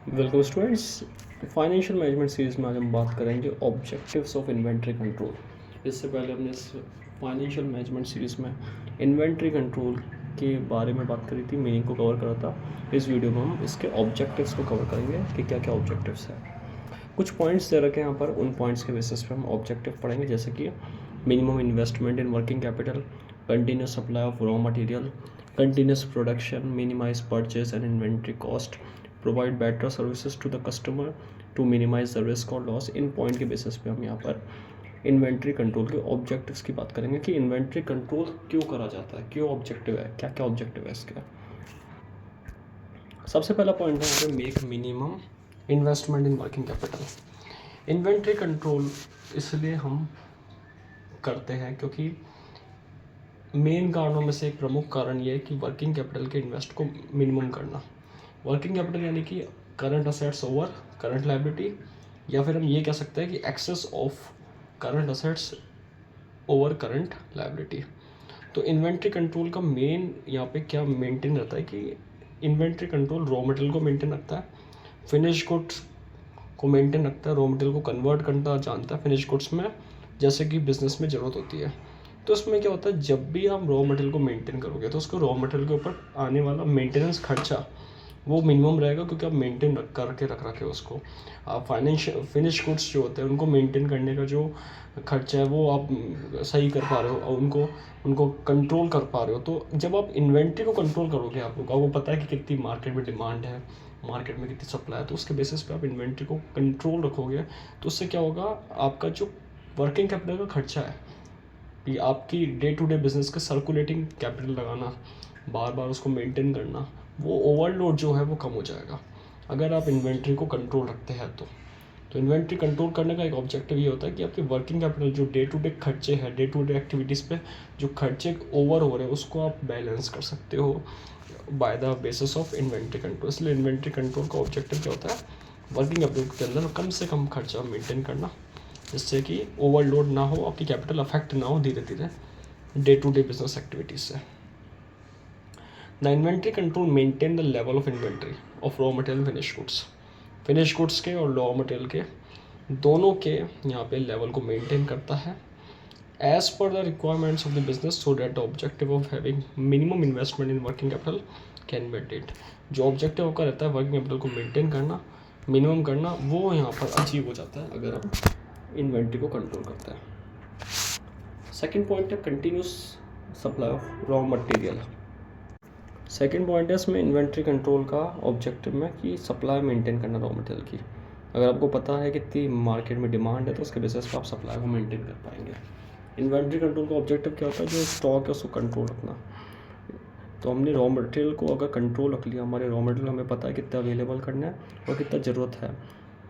Welcome students. Financial management series में आज हम बात करेंगे ऑब्जेक्टिव्स ऑफ इन्वेंट्री कंट्रोल। इससे पहले हमने इस फाइनेंशियल मैनेजमेंट सीरीज़ में इन्वेंट्री कंट्रोल के बारे में बात करी थी, मीनिंग को कवर करा था। इस वीडियो में हम इसके ऑब्जेक्टिव्स को कवर करेंगे कि क्या क्या ऑब्जेक्टिव्स हैं। कुछ पॉइंट्स दे रखे हैं यहाँ पर, उन पॉइंट्स के बेसिस पे हम ऑब्जेक्टिव पढ़ेंगे, जैसे कि minimum investment in working capital, continuous supply of raw material, continuous production, minimize purchase and inventory cost, provide better services to the customer to minimize the risk और लॉस। इन point के basis पे हम यहाँ पर इन्वेंट्री कंट्रोल के objectives की बात करेंगे कि इन्वेंट्री कंट्रोल क्यों करा जाता है, क्यों ऑब्जेक्टिव है, क्या क्या ऑब्जेक्टिव है इसके। सबसे पहला पॉइंट है यहाँ पे make minimum investment in working capital. Inventory control इसलिए हम करते हैं क्योंकि मेन कारणों में से एक प्रमुख कारण ये है कि वर्किंग कैपिटल के इन्वेस्ट को मिनिमम करना। वर्किंग कैपिटल यानी कि current assets over current liability, या फिर हम ये कह सकते हैं कि excess of current assets over current liability. तो इन्वेंट्री कंट्रोल का मेन यहाँ पे क्या मेंटेन रहता है कि इन्वेंट्री कंट्रोल रॉ मटेरियल को मेंटेन रखता है, फिनिश गुड्स को मेंटेन रखता है, रॉ मटेरियल को कन्वर्ट करना जानता है फिनिश गुड्स में, जैसे कि बिजनेस में ज़रूरत होती है। तो इसमें क्या होता है, जब भी आप रॉ मटेरियल को मेंटेन करोगे तो उसको रॉ मटेरियल के ऊपर आने वाला मेंटेनेंस खर्चा वो मिनिमम रहेगा, क्योंकि आप मेंटेन करके रख रखे हो उसको। आप फाइनेंशियल फिनिश गुड्स जो होते हैं उनको मेंटेन करने का जो खर्चा है वो आप सही कर पा रहे हो और उनको कंट्रोल कर पा रहे हो। तो जब आप इन्वेंट्री को कंट्रोल करोगे, आपको पता है कि कितनी मार्केट में डिमांड है, मार्केट में कितनी सप्लाई है, तो उसके बेसिस पे आप इन्वेंट्री को कंट्रोल रखोगे। तो उससे क्या होगा, आपका जो वर्किंग कैपिटल का खर्चा है, ये आपकी डे टू डे बिजनेस का सर्कुलेटिंग कैपिटल लगाना, बार बार उसको मेंटेन करना, वो ओवरलोड जो है वो कम हो जाएगा अगर आप इन्वेंट्री को कंट्रोल रखते हैं। तो इन्वेंट्री कंट्रोल करने का एक ऑब्जेक्टिव ये होता है कि आपके वर्किंग कैपिटल जो डे टू डे खर्चे हैं, डे टू डे एक्टिविटीज़ पे जो खर्चे ओवर हो रहे हैं उसको आप बैलेंस कर सकते हो by the basis of inventory control. इसलिए इन्वेंट्री कंट्रोल का ऑब्जेक्टिव क्या होता है, वर्किंग कैपिटल के अंदर कम से कम खर्चा मेंटेन करना, जिससे कि ओवरलोड ना हो, आपकी कैपिटल अफेक्ट ना हो धीरे धीरे day to day business activities से। The inventory control maintain the level of inventory of raw material finish goods के और रॉ मटेरियल के दोनों के यहाँ पे लेवल को मेंटेन करता है as per the requirements of the business, so that the objective of having minimum investment in working capital can be attend. जो ऑब्जेक्टिव आपका रहता है वर्किंग कैपिटल को मेंटेन करना, मिनिमम करना, वो यहाँ पर अचीव हो जाता है अगर हम इन्वेंट्री को कंट्रोल करते हैं। सेकेंड पॉइंट है continuous supply of raw material. Second point है इसमें इन्वेंट्री कंट्रोल का ऑब्जेक्टिव में कि सप्लाई मेंटेन करना रॉ मटेरियल की। अगर आपको पता है कितनी मार्केट में डिमांड है तो उसके बेसिस पर आप सप्लाई को मेंटेन कर पाएंगे। इन्वेंट्री कंट्रोल का ऑब्जेक्टिव क्या होता है, जो स्टॉक है उसको कंट्रोल रखना। तो हमने रॉ मटेरियल को अगर कंट्रोल रख लिया, हमारे रॉ मटेरियल हमें पता है कितना अवेलेबल करना है और कितना ज़रूरत है,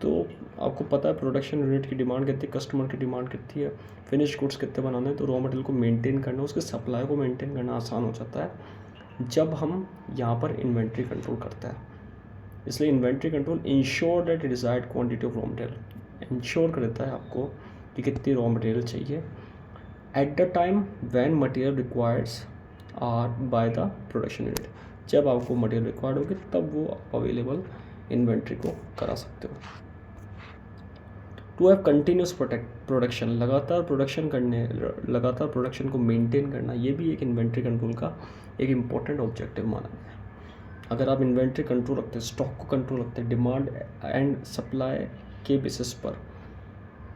तो आपको पता है प्रोडक्शन यूनिट की डिमांड कितनी, कस्टमर की डिमांड कितनी है, फिनिश गुड्स कितने बनाने हैं, तो रॉ मटेरियल को मेंटेन करना, उसके सप्लाई को मेंटेन करना आसान हो जाता है जब हम यहाँ पर इन्वेंट्री कंट्रोल करते हैं। इसलिए inventory control ensure that desired quantity of raw material ensure करता है आपको कि कितनी रॉ मटेरियल चाहिए at the time when material requireds are by the production unit. जब आपको मटेरियल रिक्वायर्ड होगी तब वो आप अवेलेबल इन्वेंट्री को करा सकते हो। टू हैव कंटिन्यूस प्रोडक्शन, लगातार प्रोडक्शन को मेंटेन करना, ये भी एक इन्वेंट्री कंट्रोल का एक इम्पॉर्टेंट ऑब्जेक्टिव माना है। अगर आप इन्वेंट्री कंट्रोल रखते हैं, स्टॉक को कंट्रोल रखते हैं, डिमांड एंड सप्लाई के बेसिस पर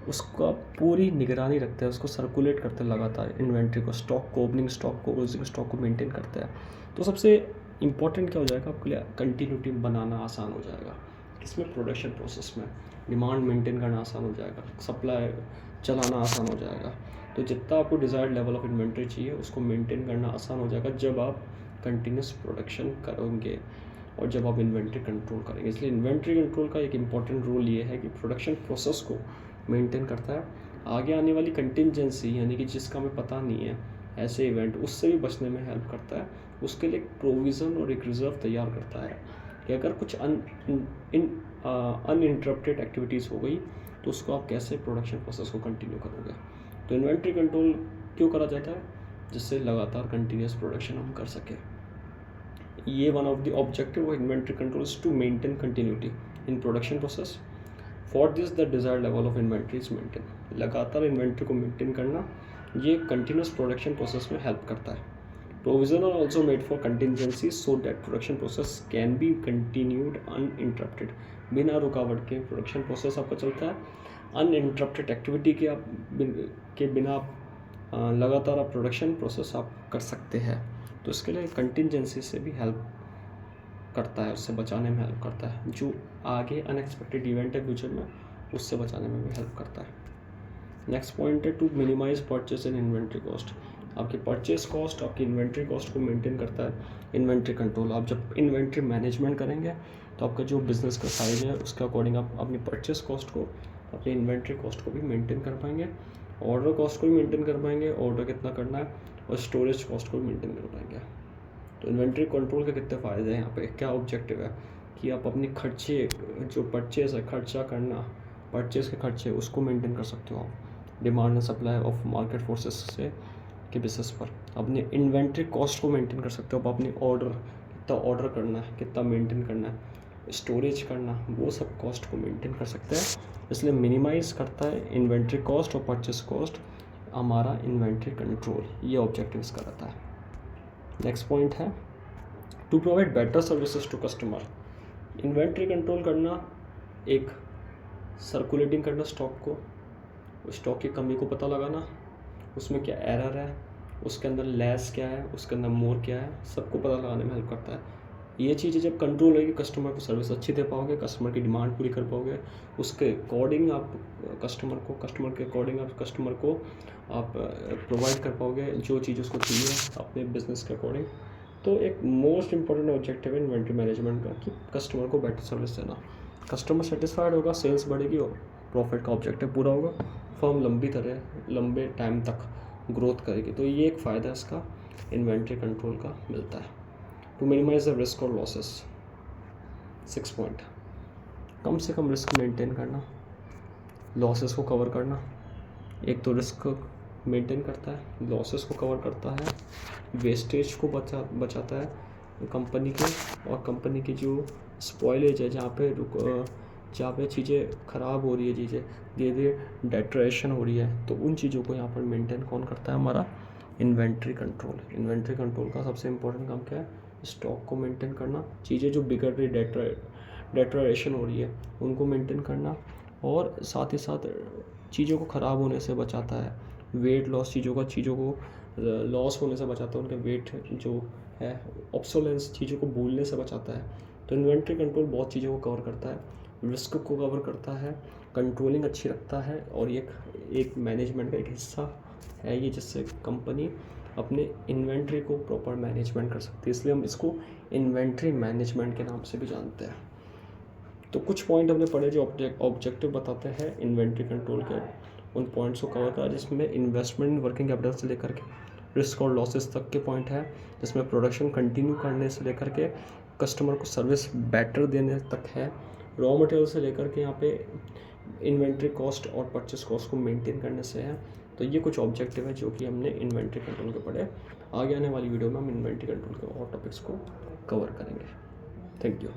उसका पूरी निगरानी रखते हैं, उसको सर्कुलेट करते हैं लगातार इन्वेंट्री को, स्टॉक को, ओपनिंग स्टॉक को, क्लोजिंग स्टॉक को मेंटेन करते हैं, तो सबसे इम्पॉर्टेंट क्या हो जाएगा, आपके लिए कंटिन्यूटी बनाना आसान हो जाएगा। इसमें प्रोडक्शन प्रोसेस में डिमांड मेंटेन करना आसान हो जाएगा, सप्लाई चलाना आसान हो जाएगा। तो जितना आपको डिज़ायर्ड लेवल ऑफ इन्वेंट्री चाहिए उसको मेंटेन करना आसान हो जाएगा जब आप कंटिन्यूस प्रोडक्शन करोगे और जब आप इन्वेंट्री कंट्रोल करेंगे। इसलिए इन्वेंट्री कंट्रोल का एक इम्पॉर्टेंट रोल ये है कि प्रोडक्शन प्रोसेस को मेंटेन करता है, आगे आने वाली कंटिजेंसी यानी कि जिसका हमें पता नहीं है ऐसे इवेंट, उससे भी बचने में हेल्प करता है। उसके लिए एक प्रोविज़न और एक रिज़र्व तैयार करता है कि अगर कुछ अनइंटरप्टेड एक्टिविटीज़ हो गई तो उसको आप कैसे प्रोडक्शन प्रोसेस को कंटिन्यू करोगे। तो इन्वेंट्री कंट्रोल क्यों करा जाता है, जिससे लगातार कंटिन्यूस प्रोडक्शन हम कर सकें। ये one of the objective of inventory control is to maintain continuity in production process. For this the desired level of inventory is maintain. लगातार इन्वेंट्री को मेंटेन करना ये कंटिन्यूस प्रोडक्शन प्रोसेस में हेल्प करता है। Provision are also made for contingency so that production process can be continued uninterrupted. बिना रुकावट के प्रोडक्शन प्रोसेस आपका चलता है। अनइंटरप्टेड एक्टिविटी के बिना लगातार आप प्रोडक्शन प्रोसेस आप कर सकते हैं। तो इसके लिए कंटिजेंसी से भी हेल्प करता है, उससे बचाने में हेल्प करता है। जो आगे अनएक्सपेक्टेड इवेंट है फ्यूचर में, उससे बचाने में भी हेल्प करता है। नेक्स्ट पॉइंट है to minimize purchase and inventory cost. आपकी परचेज कॉस्ट आपकी इन्वेंट्री कॉस्ट को मेंटेन करता है इन्वेंट्री कंट्रोल। आप जब इन्वेंट्री मैनेजमेंट करेंगे तो आपका जो बिजनेस का साइज है उसके अकॉर्डिंग आप अपनी परचेज कॉस्ट को, अपनी इन्वेंट्री कॉस्ट को भी मेंटेन कर पाएंगे, ऑर्डर कॉस्ट को भी मेंटेन कर पाएंगे, ऑर्डर कितना करना है, और स्टोरेज कॉस्ट को भी मेंटेन कर पाएंगे। तो इन्वेंट्री कंट्रोल के कितने फ़ायदे हैं यहाँ पे, क्या ऑब्जेक्टिव है कि आप अपने खर्चे, जो परचेज है, खर्चा करना, परचेज के खर्चे उसको मेंटेन कर सकते हो आप demand and supply of market forces से के बेसिस पर। अपनी इन्वेंट्री कॉस्ट को मेंटेन कर सकते हो आप, अपनी ऑर्डर कितना ऑर्डर करना है, कितना मेंटेन करना है, स्टोरेज करना, वो सब कॉस्ट को मेंटेन कर सकते हैं। इसलिए मिनिमाइज करता है इन्वेंट्री कॉस्ट और परचेस कॉस्ट हमारा इन्वेंट्री कंट्रोल, ये ऑब्जेक्टिव इसका रहता है। नेक्स्ट पॉइंट है to provide better services to customer. Inventory control करना, एक सर्कुलेटिंग करना स्टॉक को, स्टॉक की कमी को पता लगाना, उसमें क्या एरर है, उसके अंदर लेस क्या है, उसके अंदर मोर क्या है, सबको पता लगाने में हेल्प करता है। ये चीज़ें जब कंट्रोल होगी, कस्टमर को सर्विस अच्छी दे पाओगे, कस्टमर की डिमांड पूरी कर पाओगे, उसके अकॉर्डिंग आप कस्टमर के अकॉर्डिंग आप कस्टमर को आप प्रोवाइड कर पाओगे जो चीज़ उसको चाहिए अपने बिजनेस के अकॉर्डिंग। तो एक मोस्ट इंपॉर्टेंट ऑब्जेक्टिव है इन्वेंट्री मैनेजमेंट का कि कस्टमर को बेटर सर्विस देना। कस्टमर सेटिस्फाइड होगा, सेल्स बढ़ेगी और प्रॉफिट का ऑब्जेक्टिव पूरा होगा, फर्म लंबे टाइम तक ग्रोथ करेगी। तो ये एक फ़ायदा इसका इन्वेंट्री कंट्रोल का मिलता है। टू मिनिमाइज द रिस्क और लॉसेस। 6 पॉइंट, कम से कम रिस्क मेंटेन करना, लॉसेस को कवर करना। एक तो रिस्क मेंटेन करता है, लॉसेस को कवर करता है, वेस्टेज को बचाता है कंपनी के, और कंपनी की जो स्पॉइलेज है, जहाँ पे चीज़ें ख़राब हो रही है, चीज़ें धीरे धीरे डेट्रेशन हो रही है, तो उन चीज़ों को यहाँ पर मेंटेन कौन करता है, हमारा इन्वेंट्री कंट्रोल। इन्वेंट्री कंट्रोल का सबसे इम्पोर्टेंट काम क्या है, स्टॉक को मेंटेन करना, चीज़ें जो बिगड़ रही, डेट्रेशन हो रही है उनको मेंटेन करना, और साथ ही साथ चीज़ों को ख़राब होने से बचाता है, वेट लॉस, चीज़ों को लॉस होने से बचाता है, उनके वेट जो है, ऑब्सोलेंस, चीज़ों को भूलने से बचाता है। तो इन्वेंट्री कंट्रोल बहुत चीज़ों को कवर करता है, रिस्क को कवर करता है, कंट्रोलिंग अच्छी रखता है, और एक मैनेजमेंट का एक हिस्सा है ये, जिससे कंपनी अपने इन्वेंट्री को प्रॉपर मैनेजमेंट कर सकती है। इसलिए हम इसको इन्वेंट्री मैनेजमेंट के नाम से भी जानते हैं। तो कुछ पॉइंट हमने पढ़े जो ऑब्जेक्टिव बताते हैं इन्वेंट्री कंट्रोल के, उन पॉइंट्स को कवर करा, जिसमें इन्वेस्टमेंट इन वर्किंग कैपिटल से लेकर के रिस्क और लॉसेस तक के पॉइंट है, जिसमें प्रोडक्शन कंटिन्यू करने से लेकर के कस्टमर को सर्विस बेटर देने तक है, रॉ मटेरियल से लेकर के यहाँ पे इन्वेंट्री कॉस्ट और परचेस कॉस्ट को मेंटेन करने से है। तो ये कुछ ऑब्जेक्टिव है जो कि हमने इन्वेंट्री कंट्रोल के पढ़े। आगे आने वाली वीडियो में हम इन्वेंट्री कंट्रोल के और टॉपिक्स को कवर करेंगे। Thank you.